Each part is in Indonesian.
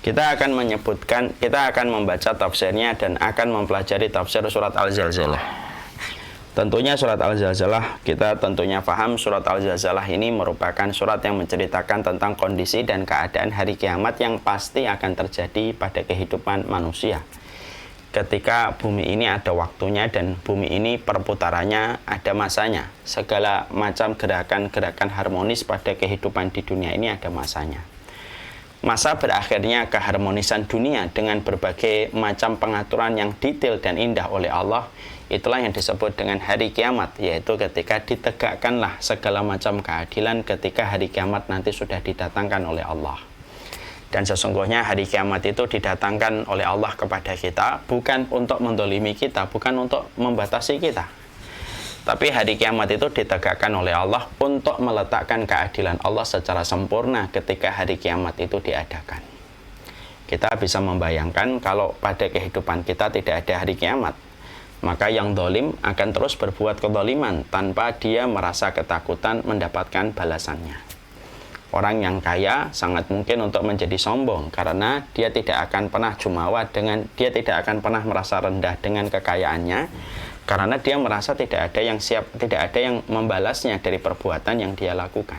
Kita akan membaca tafsirnya dan akan mempelajari tafsir surat Al-Zalzalah. Tentunya surat Al-Zalzalah, kita tentunya paham surat Al-Zalzalah ini merupakan surat yang menceritakan tentang kondisi dan keadaan hari kiamat yang pasti akan terjadi pada kehidupan manusia. Ketika bumi ini ada waktunya dan bumi ini perputarannya ada masanya. Segala macam gerakan-gerakan harmonis pada kehidupan di dunia ini ada masanya. Masa berakhirnya keharmonisan dunia dengan berbagai macam pengaturan yang detail dan indah oleh Allah, itulah yang disebut dengan hari kiamat, yaitu ketika ditegakkanlah segala macam keadilan ketika hari kiamat nanti sudah didatangkan oleh Allah. Dan sesungguhnya hari kiamat itu didatangkan oleh Allah kepada kita bukan untuk mendolimi kita, bukan untuk membatasi kita. Tapi hari kiamat itu ditegakkan oleh Allah untuk meletakkan keadilan Allah secara sempurna ketika hari kiamat itu diadakan. Kita bisa membayangkan kalau pada kehidupan kita tidak ada hari kiamat, maka yang dolim akan terus berbuat kedoliman tanpa dia merasa ketakutan mendapatkan balasannya. Orang yang kaya sangat mungkin untuk menjadi sombong karena dia tidak akan pernah jumawa dia tidak akan pernah merasa rendah dengan kekayaannya, karena dia merasa tidak ada yang membalasnya dari perbuatan yang dia lakukan.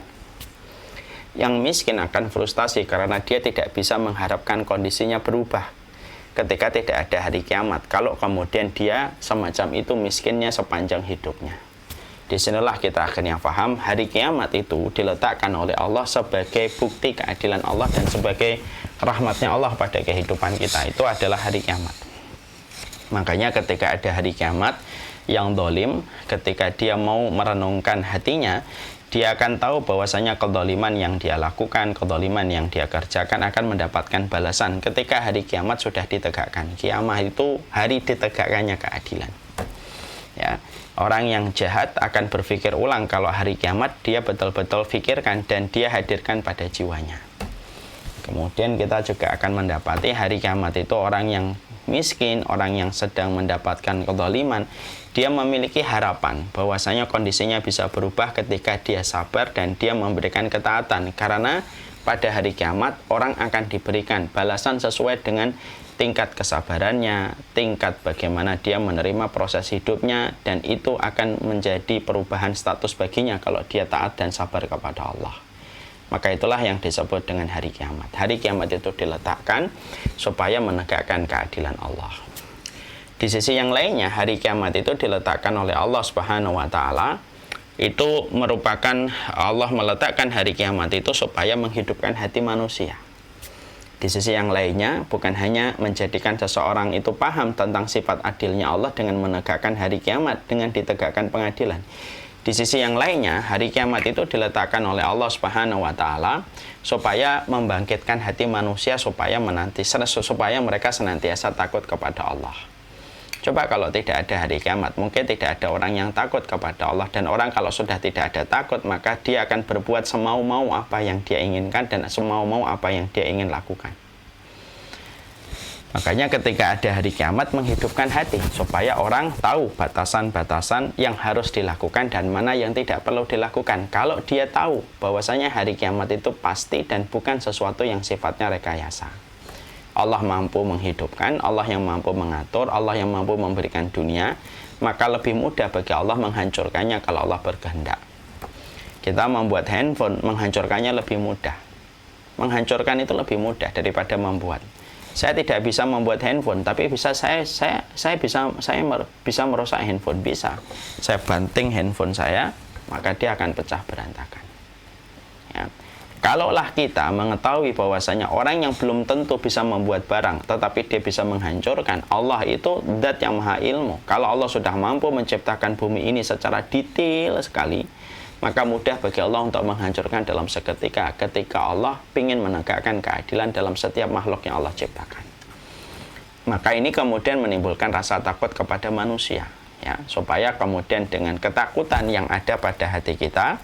Yang miskin akan frustasi karena dia tidak bisa mengharapkan kondisinya berubah ketika tidak ada hari kiamat, kalau kemudian dia semacam itu miskinnya sepanjang hidupnya. Disinilah kita akhirnya paham hari kiamat itu diletakkan oleh Allah sebagai bukti keadilan Allah dan sebagai rahmatnya Allah pada kehidupan kita. Itu adalah hari kiamat. Makanya ketika ada hari kiamat, yang dolim ketika dia mau merenungkan hatinya, dia akan tahu bahwasanya kedoliman yang dia lakukan, kedoliman yang dia kerjakan akan mendapatkan balasan ketika hari kiamat sudah ditegakkan. Kiamat itu hari ditegakkannya keadilan. Ya, orang yang jahat akan berpikir ulang kalau hari kiamat dia betul-betul pikirkan dan dia hadirkan pada jiwanya. Kemudian kita juga akan mendapati hari kiamat itu orang yang miskin, orang yang sedang mendapatkan kedoliman, dia memiliki harapan bahwasanya kondisinya bisa berubah ketika dia sabar dan dia memberikan ketaatan, karena pada hari kiamat orang akan diberikan balasan sesuai dengan tingkat kesabarannya, tingkat bagaimana dia menerima proses hidupnya, dan itu akan menjadi perubahan status baginya kalau dia taat dan sabar kepada Allah. Maka itulah yang disebut dengan hari kiamat. Hari kiamat itu diletakkan supaya menegakkan keadilan Allah. Di sisi yang lainnya, hari kiamat itu diletakkan oleh Allah Subhanahu wa Ta'ala. Itu merupakan Allah meletakkan hari kiamat itu supaya menghidupkan hati manusia. Di sisi yang lainnya, bukan hanya menjadikan seseorang itu paham tentang sifat adilnya Allah dengan menegakkan hari kiamat, dengan ditegakkan pengadilan. Di sisi yang lainnya, hari kiamat itu diletakkan oleh Allah Subhanahu wa Ta'ala supaya membangkitkan hati manusia supaya mereka senantiasa takut kepada Allah. Coba kalau tidak ada hari kiamat, mungkin tidak ada orang yang takut kepada Allah, dan orang kalau sudah tidak ada takut, maka dia akan berbuat semau-mau apa yang dia inginkan dan semau-mau apa yang dia ingin lakukan. Makanya ketika ada hari kiamat menghidupkan hati supaya orang tahu batasan-batasan yang harus dilakukan dan mana yang tidak perlu dilakukan. Kalau dia tahu bahwasanya hari kiamat itu pasti dan bukan sesuatu yang sifatnya rekayasa. Allah mampu menghidupkan, Allah yang mampu mengatur, Allah yang mampu memberikan dunia, maka lebih mudah bagi Allah menghancurkannya kalau Allah berkehendak. Kita membuat handphone, menghancurkannya lebih mudah. Menghancurkan itu lebih mudah daripada membuat. Saya tidak bisa membuat handphone, tapi saya bisa merusak handphone, bisa. Saya banting handphone saya, maka dia akan pecah berantakan. Ya. Kalaulah kita mengetahui bahwasanya orang yang belum tentu bisa membuat barang, tetapi dia bisa menghancurkan, Allah itu zat yang maha ilmu. Kalau Allah sudah mampu menciptakan bumi ini secara detail sekali, maka mudah bagi Allah untuk menghancurkan dalam seketika ketika Allah ingin menegakkan keadilan dalam setiap makhluk yang Allah ciptakan. Maka ini kemudian menimbulkan rasa takut kepada manusia, ya, supaya kemudian dengan ketakutan yang ada pada hati kita,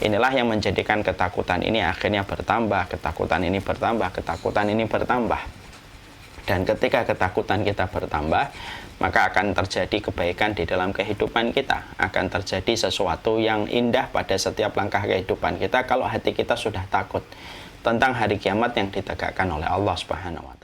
inilah yang menjadikan ketakutan ini akhirnya bertambah, ketakutan ini bertambah, ketakutan ini bertambah. Dan ketika ketakutan kita bertambah, maka akan terjadi kebaikan di dalam kehidupan kita. Akan terjadi sesuatu yang indah pada setiap langkah kehidupan kita kalau hati kita sudah takut. tentang hari kiamat yang ditegakkan oleh Allah Subhanahu wa